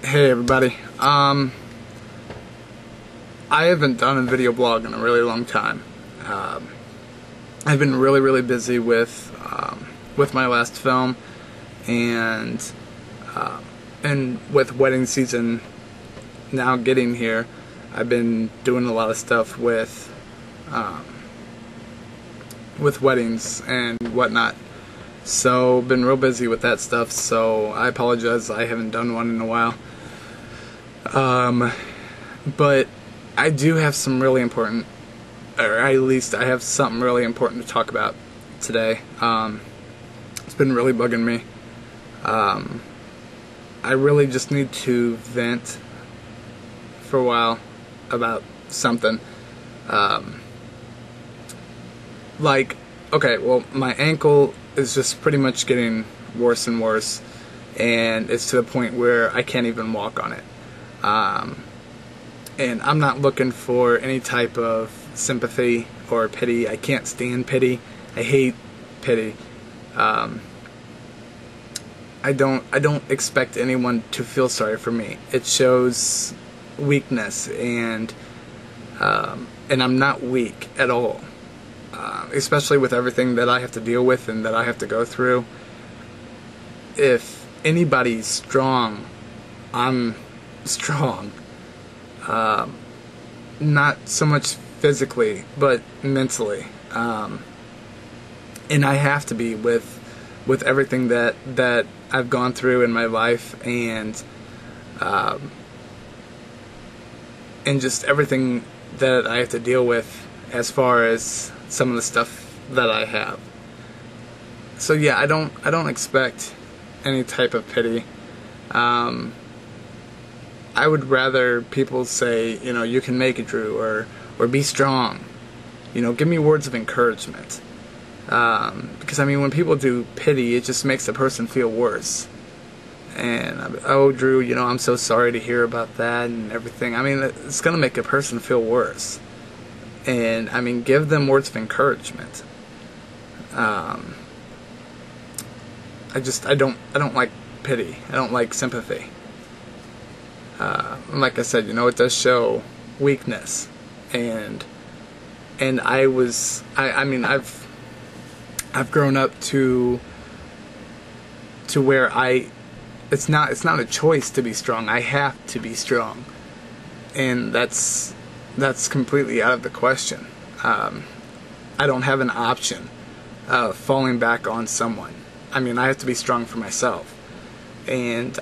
Hey everybody. I haven't done a video blog in a really long time. I've been really busy with my last film, and with wedding season now getting here, I've been doing a lot of stuff with weddings and whatnot. So been real busy with that stuff. So I apologize, I haven't done one in a while. But I do have some really important, or at least I have something really important to talk about today. It's been really bugging me. I really just need to vent for a while about something. Okay, well, my ankle is just pretty much getting worse and worse, and it's to the point where I can't even walk on it. And I'm not looking for any type of sympathy or pity. I can't stand pity. I hate pity. I don't expect anyone to feel sorry for me. It shows weakness, and I'm not weak at all. Especially with everything that I have to deal with and that I have to go through. If anybody's strong, I'm strong. Not so much physically, but mentally. And I have to be with everything that I've gone through in my life, and just everything that I have to deal with as far as some of the stuff that I have. So yeah, I don't expect any type of pity. I would rather people say, you can make it, Drew, or be strong. Give me words of encouragement. Because when people do pity, it just makes the person feel worse. And, oh, Drew, I'm so sorry to hear about that and everything. It's going to make a person feel worse. And, give them words of encouragement. I don't like pity. I don't like sympathy. Like I said, it does show weakness. And I've grown up to where it's not a choice to be strong. I have to be strong. And that's completely out of the question. I don't have an option of falling back on someone. I have to be strong for myself. And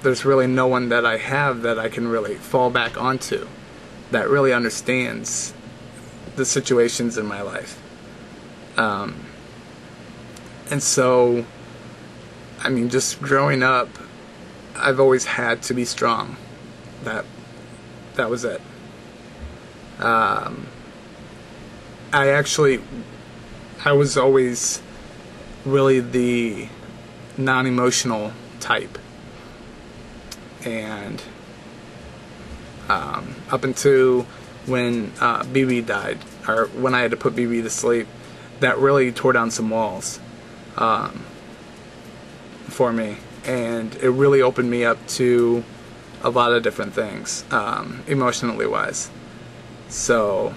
there's really no one that I have that I can really fall back onto that really understands the situations in my life. And so, just growing up, I've always had to be strong. That was it. I was always really the non-emotional type. And up until when BB died, or when I had to put BB to sleep, that really tore down some walls for me, and it really opened me up to a lot of different things, emotionally wise. So,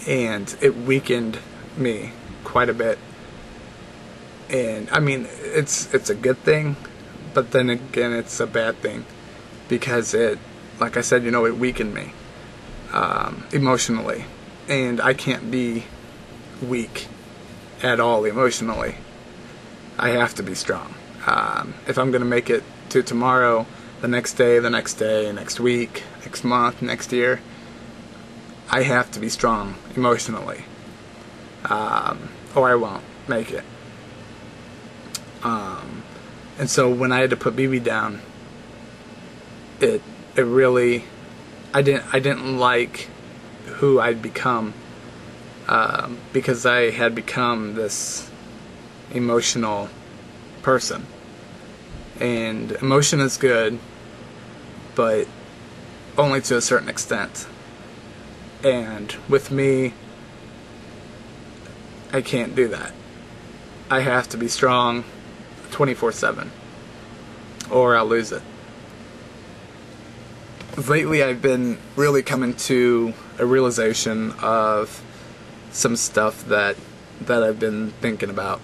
and it weakened me quite a bit. And it's a good thing, but then again, it's a bad thing, because like I said, it weakened me emotionally, and I can't be weak at all emotionally. I have to be strong. If I'm going to make it to tomorrow, the next day, next week, next month, next year, I have to be strong emotionally, or I won't make it. And so when I had to put BB down, it really, I didn't like who I'd become, because I had become this emotional person. And emotion is good, but only to a certain extent. And with me, I can't do that. I have to be strong 24/7. or I'll lose it. Lately I've been really coming to a realization of some stuff that I've been thinking about.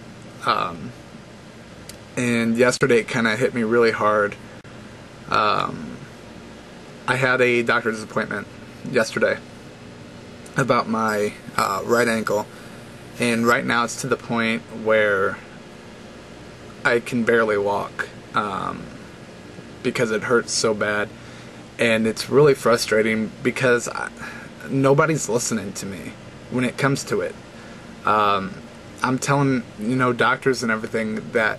And yesterday it kind of hit me really hard. I had a doctor's appointment yesterday about my right ankle, and right now it's to the point where I can barely walk because it hurts so bad, and it's really frustrating because nobody's listening to me when it comes to it. I'm telling, doctors and everything that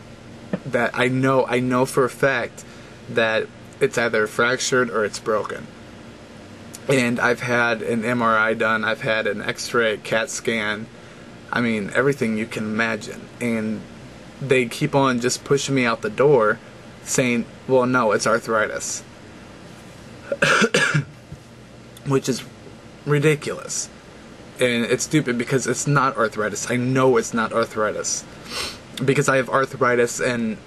I know for a fact that it's either fractured or it's broken. And I've had an MRI done, I've had an X-ray, CAT scan, I mean everything you can imagine. And they keep on just pushing me out the door saying, well, no, it's arthritis. Which is ridiculous. And it's stupid because it's not arthritis. I know it's not arthritis. Because I have arthritis in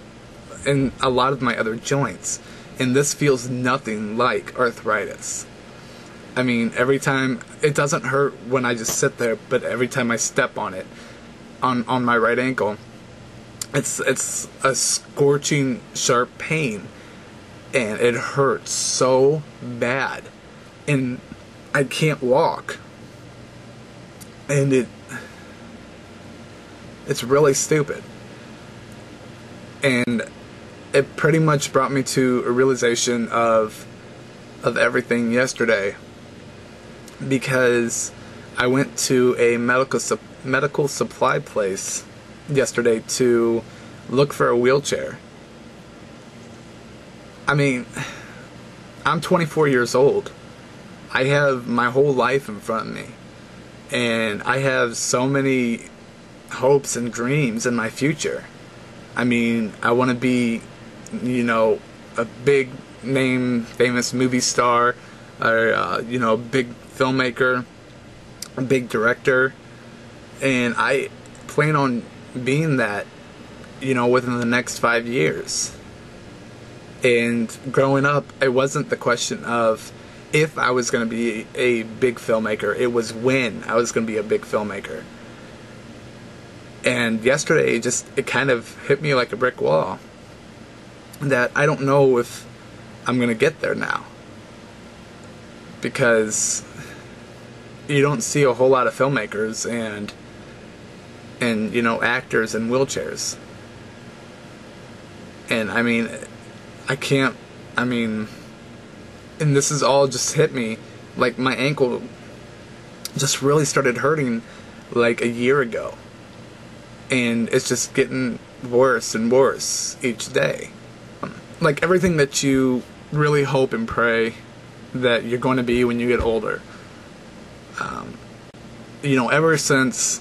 a lot of my other joints. And this feels nothing like arthritis. I mean, every time, it doesn't hurt when I just sit there, but every time I step on it, on my right ankle, it's a scorching, sharp pain. And it hurts so bad. And I can't walk. And it's really stupid. And it pretty much brought me to a realization of everything yesterday, because I went to a medical supply place yesterday to look for a wheelchair. I mean, I'm 24 years old. I have my whole life in front of me, and I have so many hopes and dreams in my future. I mean, I want to be, a big name, famous movie star, or, a big filmmaker, a big director, and I plan on being that, within the next 5 years. And growing up, it wasn't the question of if I was going to be a big filmmaker, it was when I was going to be a big filmmaker. And yesterday, it kind of hit me like a brick wall, that I don't know if I'm going to get there now. Because you don't see a whole lot of filmmakers and actors in wheelchairs. And I mean, and this has all just hit me, like my ankle just really started hurting like a year ago. And it's just getting worse and worse each day. Like everything that you really hope and pray that you're going to be when you get older. Ever since,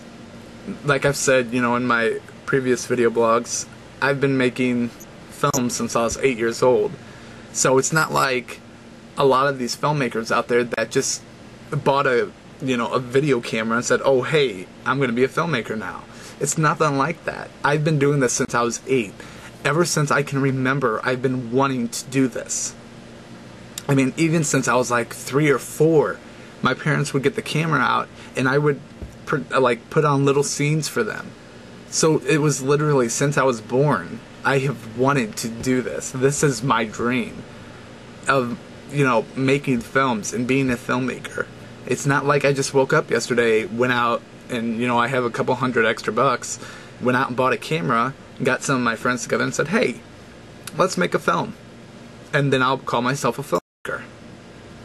like I've said, in my previous video blogs, I've been making films since I was 8 years old. So it's not like a lot of these filmmakers out there that just bought a video camera and said, oh hey, I'm going to be a filmmaker now. It's nothing like that. I've been doing this since I was 8. Ever since I can remember, I've been wanting to do this. I mean, even since I was like 3 or 4, my parents would get the camera out and I would put on little scenes for them. So it was literally since I was born, I have wanted to do this. This is my dream of, making films and being a filmmaker. It's not like I just woke up yesterday, went out, and, I have a couple $100 extra bucks, went out and bought a camera, got some of my friends together and said, hey, let's make a film. And then I'll call myself a filmmaker.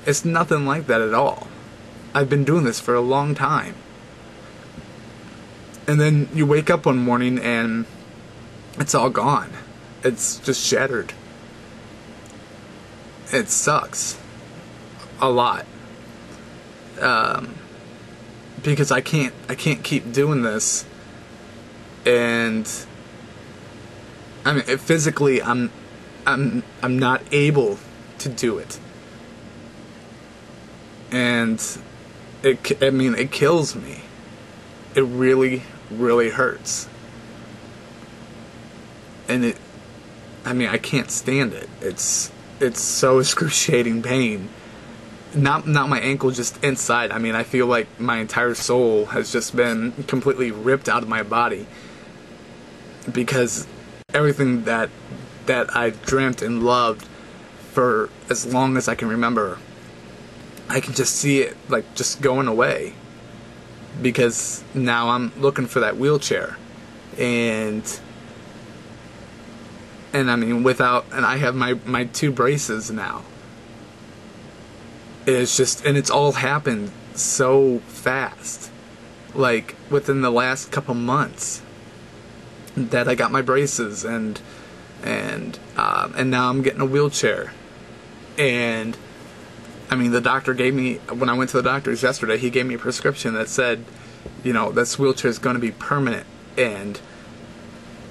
It's nothing like that at all. I've been doing this for a long time. And then you wake up one morning and it's all gone. It's just shattered. It sucks. A lot. Because I can't keep doing this. And I mean, physically I'm not able to do it. And it kills me. It really, really hurts. And I mean, I can't stand it. It's so excruciating pain. Not my ankle, just inside. I mean, I feel like my entire soul has just been completely ripped out of my body, because everything that I've dreamt and loved for as long as I can remember, I can just see it like just going away, because now I'm looking for that wheelchair, and I mean, and I have my 2 braces now. It's just, and it's all happened so fast, like within the last couple months, that I got my braces, and now I'm getting a wheelchair. And I mean, the doctor gave me, when I went to the doctor's yesterday, he gave me a prescription that said, you know, this wheelchair is going to be permanent. And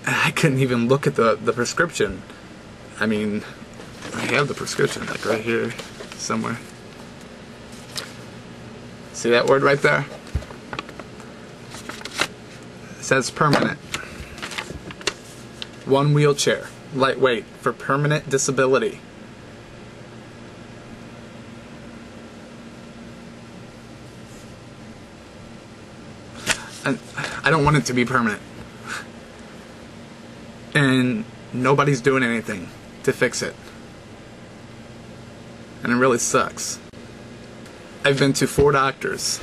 I couldn't even look at the prescription. I mean, I have the prescription like right here somewhere. See that word right there? It says permanent. 1 wheelchair, lightweight, for permanent disability. And I don't want it to be permanent. And nobody's doing anything to fix it. And it really sucks. I've been to 4 doctors.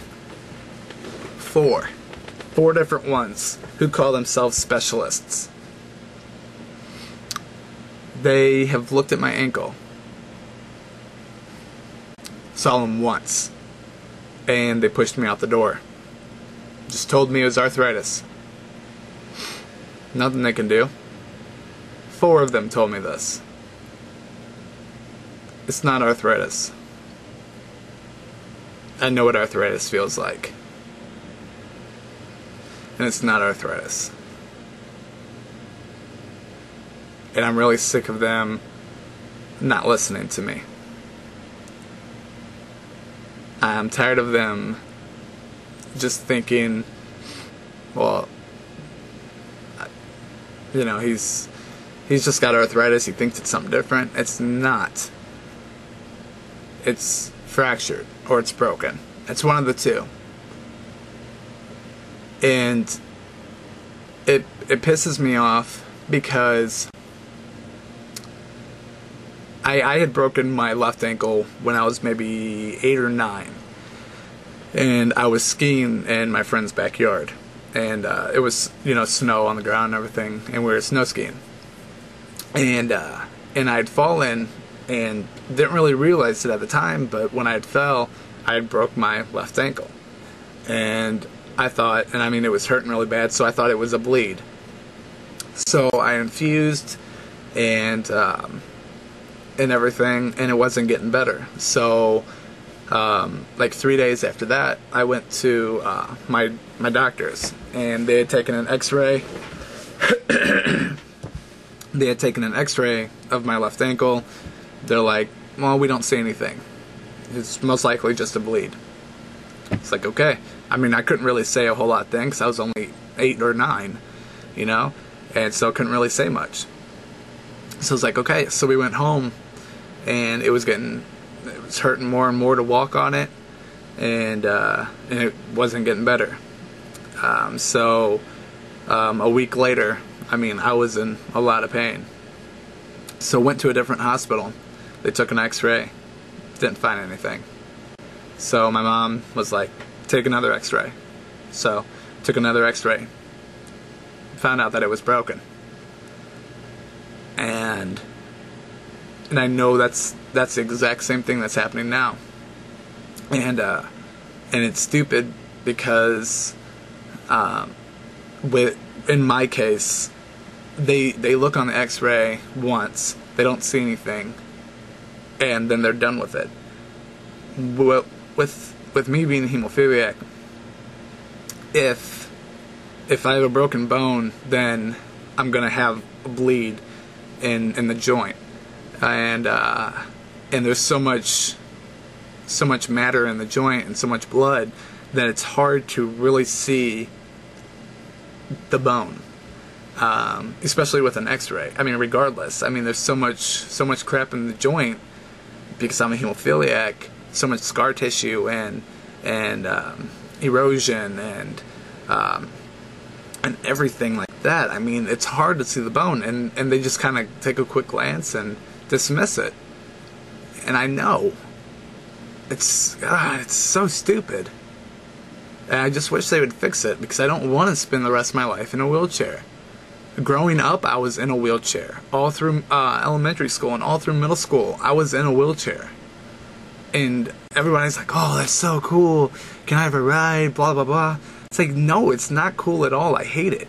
4 different ones who call themselves specialists. They have looked at my ankle. Saw them once. And they pushed me out the door. Just told me it was arthritis. Nothing they can do. 4 of them told me this. It's not arthritis. I know what arthritis feels like. And it's not arthritis. And I'm really sick of them not listening to me. I'm tired of them just thinking, well, you know, he's just got arthritis, he thinks it's something different. It's not. It's fractured, or it's broken. It's one of the 2. And it pisses me off, because I had broken my left ankle when I was maybe 8 or 9. And I was skiing in my friend's backyard. And it was, you know, snow on the ground and everything, and we were snow skiing. And I'd fallen and didn't really realize it at the time, but when I fell, I had broke my left ankle. And I thought, and I mean, it was hurting really bad, so I thought it was a bleed. So I infused and everything, and it wasn't getting better. So like 3 days after that, I went to my doctor's, and they had taken an x-ray. They had taken an x-ray of my left ankle. They're like, well, we don't see anything. It's most likely just a bleed. It's like, okay. I mean, I couldn't really say a whole lot then, because I was only 8 or 9, you know, and so I couldn't really say much. So I was like, okay. So we went home, and it was hurting more and more to walk on it, and it wasn't getting better. So a week later, I mean, I was in a lot of pain. So went to a different hospital. They took an x-ray. Didn't find anything. So my mom was like, take another x-ray. So took another x-ray. Found out that it was broken. And I know that's the exact same thing that's happening now. And it's stupid, because in my case, they look on the x-ray once, they don't see anything, and then they're done with it. Well, with me being a hemophiliac, if I have a broken bone, then I'm gonna have a bleed in the joint, and there's so much matter in the joint and so much blood that it's hard to really see the bone. especially with an X-ray. I mean, regardless. I mean, there's so much crap in the joint because I'm a hemophiliac. So much scar tissue and erosion and everything like that. I mean, it's hard to see the bone, and they just kind of take a quick glance and dismiss it. And I know it's so stupid. And I just wish they would fix it because I don't want to spend the rest of my life in a wheelchair. Growing up, I was in a wheelchair. All through elementary school and all through middle school, I was in a wheelchair. And everybody's like, oh, that's so cool. Can I have a ride? Blah, blah, blah. It's like, no, it's not cool at all. I hate it.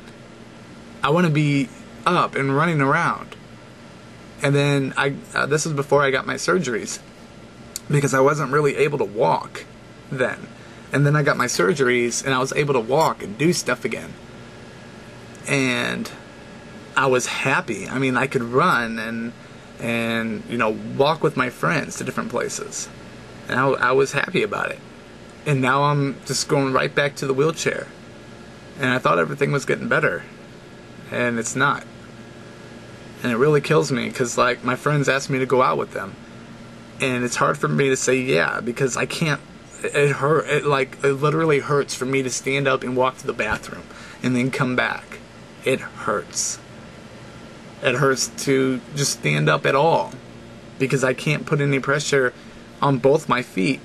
I want to be up and running around. And then, this was before I got my surgeries. Because I wasn't really able to walk then. And then I got my surgeries, and I was able to walk and do stuff again. And I was happy. I mean, I could run and you know, walk with my friends to different places. And I was happy about it. And now I'm just going right back to the wheelchair. And I thought everything was getting better. And it's not. And it really kills me because, like, my friends ask me to go out with them. And it's hard for me to say yeah because I can't. It literally hurts for me to stand up and walk to the bathroom and then come back. It hurts. It hurts to just stand up at all because I can't put any pressure on both my feet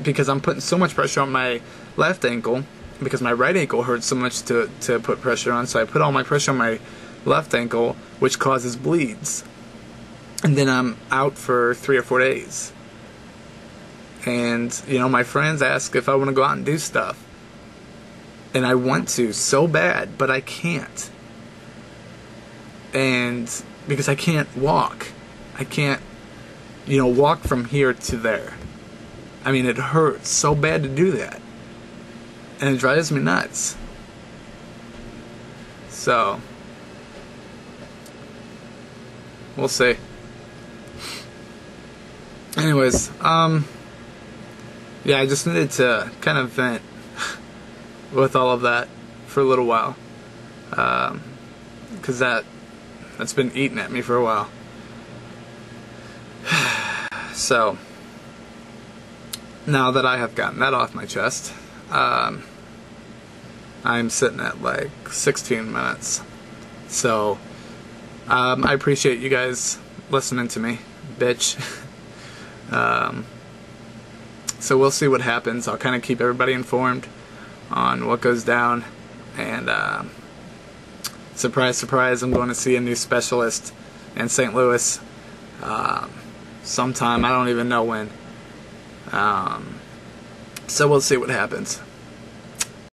because I'm putting so much pressure on my left ankle because my right ankle hurts so much to put pressure on, so I put all my pressure on my left ankle, which causes bleeds, and then I'm out for 3 or 4 days. And you know, my friends ask if I want to go out and do stuff, and I want to so bad, but I can't. And because I can't walk, I can't, you know, walk from here to there. I mean, it hurts so bad to do that. And it drives me nuts. So, we'll see. Anyways, yeah, I just needed to kind of vent with all of that for a little while. Because that's been eating at me for a while. So, now that I have gotten that off my chest, I'm sitting at like 16 minutes. So, I appreciate you guys listening to me, bitch. So we'll see what happens. I'll kind of keep everybody informed on what goes down. And, surprise, surprise, I'm going to see a new specialist in St. Louis sometime. I don't even know when. So we'll see what happens.